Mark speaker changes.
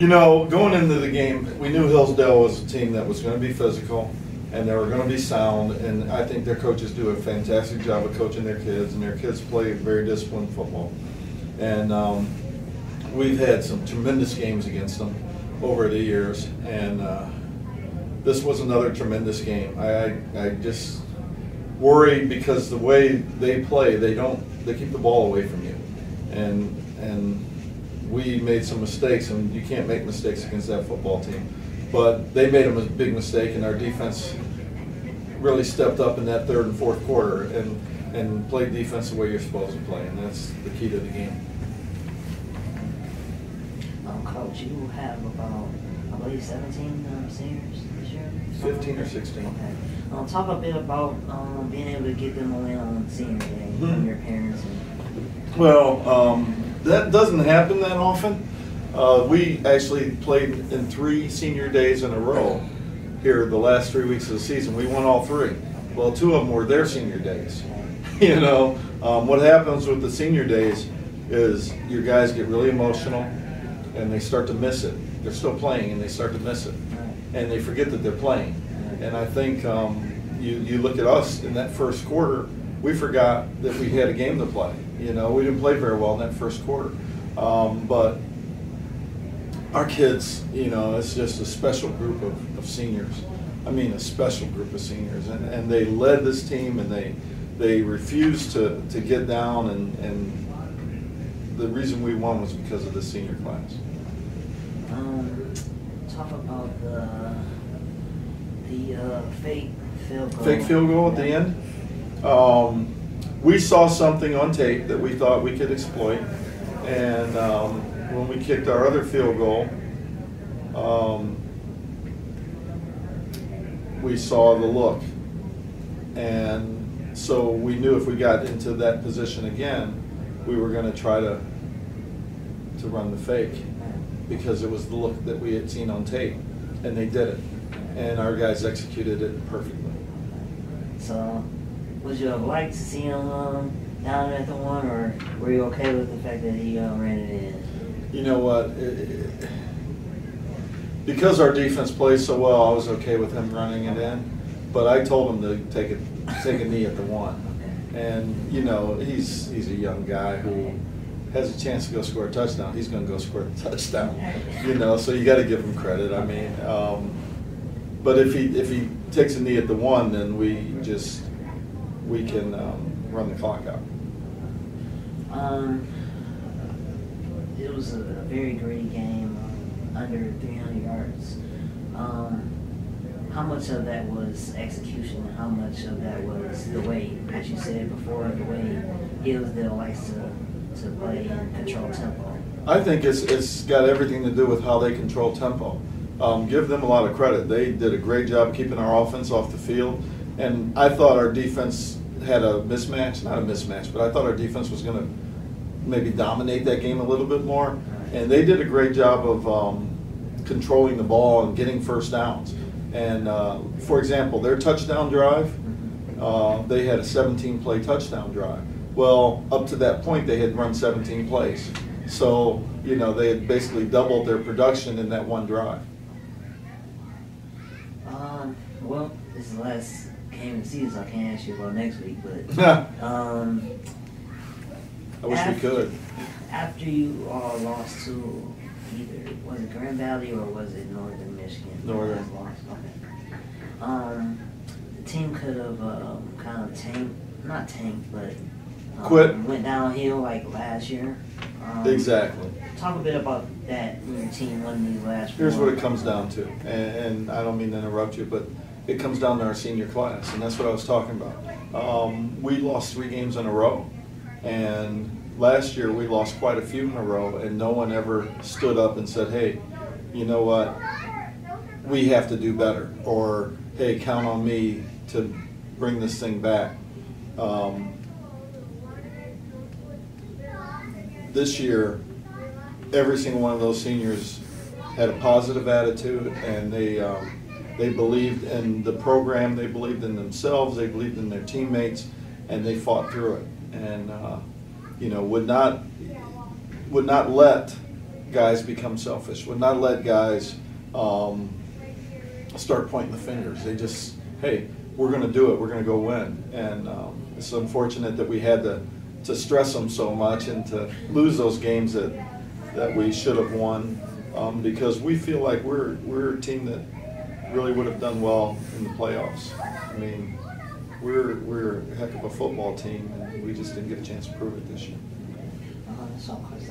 Speaker 1: You know, going into the game, we knew Hillsdale was a team that was going to be physical and they were going to be sound, and I think their coaches do a fantastic job of coaching their kids, and their kids play very disciplined football. And we've had some tremendous games against them over the years, and this was another tremendous game. I just worry because the way they play, they keep the ball away from you, and we made some mistakes, and you can't make mistakes against that football team. But they made a big mistake, and our defense really stepped up in that third and fourth quarter and played defense the way you're supposed to play, and that's the key to the game.
Speaker 2: Coach, you have about, I believe, 17 seniors this year?
Speaker 1: 15 or 16.
Speaker 2: Okay. Talk a bit about being able to get them a win on senior day from your parents.
Speaker 1: Well, that doesn't happen that often. We actually played in 3 senior days in a row here the last 3 weeks of the season. We won all 3. Well, 2 of them were their senior days. You know, what happens with the senior days is your guys get really emotional and they start to miss it. They're still playing and they start to miss it. And they forget that they're playing. And I think you look at us in that first quarter, we forgot that we had a game to play. You know, we didn't play very well in that first quarter. But our kids, you know, it's just a special group of seniors. I mean, a special group of seniors. And they led this team, and they refused to get down, and the reason we won was because of the senior class.
Speaker 2: Talk about the fake field goal.
Speaker 1: Fake field goal at the end? We saw something on tape that we thought we could exploit, and when we kicked our other field goal, we saw the look, and so we knew if we got into that position again, we were going to try to run the fake, because it was the look that we had seen on tape, and they did it, and our guys executed it perfectly.
Speaker 2: So, would you have liked to see him down at the 1, or were you okay with the fact that he ran it in?
Speaker 1: You know what? Because our defense plays so well, I was okay with him running it in. But I told him to take a knee at the 1. And you know, he's a young guy who has a chance to go score a touchdown. He's going to go score the touchdown. You know, so you got to give him credit. I mean, but if he takes a knee at the 1, then we can run the clock out.
Speaker 2: It was a very gritty game, under 300 yards. How much of that was execution, and how much of that was the way, as you said before, the way Hillsdale likes to play and control tempo?
Speaker 1: I think it's got everything to do with how they control tempo. Give them a lot of credit. They did a great job keeping our offense off the field. And I thought our defense had a mismatch, not a mismatch, but I thought our defense was going to maybe dominate that game a little bit more. And they did a great job of controlling the ball and getting first downs. And for example, their touchdown drive, they had a 17-play touchdown drive. Well, up to that point, they had run 17 plays. So, you know, they had basically doubled their production in that one drive.
Speaker 2: Well, this is the last game of the season, so I can't ask you about next week, but
Speaker 1: I wish we could.
Speaker 2: After you all lost to either, was it Grand Valley or was it Northern Michigan?
Speaker 1: Northern.
Speaker 2: Okay. The team could have kind of not tanked, but
Speaker 1: quit.
Speaker 2: Went downhill like last year.
Speaker 1: Exactly.
Speaker 2: Talk a bit about that when your team won these last 4.
Speaker 1: Here's what it comes down to, and I don't mean to interrupt you, but it comes down to our senior class, and that's what I was talking about. We lost 3 games in a row, and last year we lost quite a few in a row, and no one ever stood up and said, hey, you know what, we have to do better, or hey, count on me to bring this thing back. This year, every single one of those seniors had a positive attitude, and they believed in the program, they believed in themselves, they believed in their teammates, and they fought through it. And you know, would not let guys become selfish, would not let guys start pointing the fingers. They just, hey, we're going to do it. We're going to go win. And it's unfortunate that we had to stress them so much and to lose those games that we should have won, because we feel like we're a team that really would have done well in the playoffs. I mean, we're a heck of a football team, and we just didn't get a chance to prove it this year.
Speaker 2: That's all, Chris.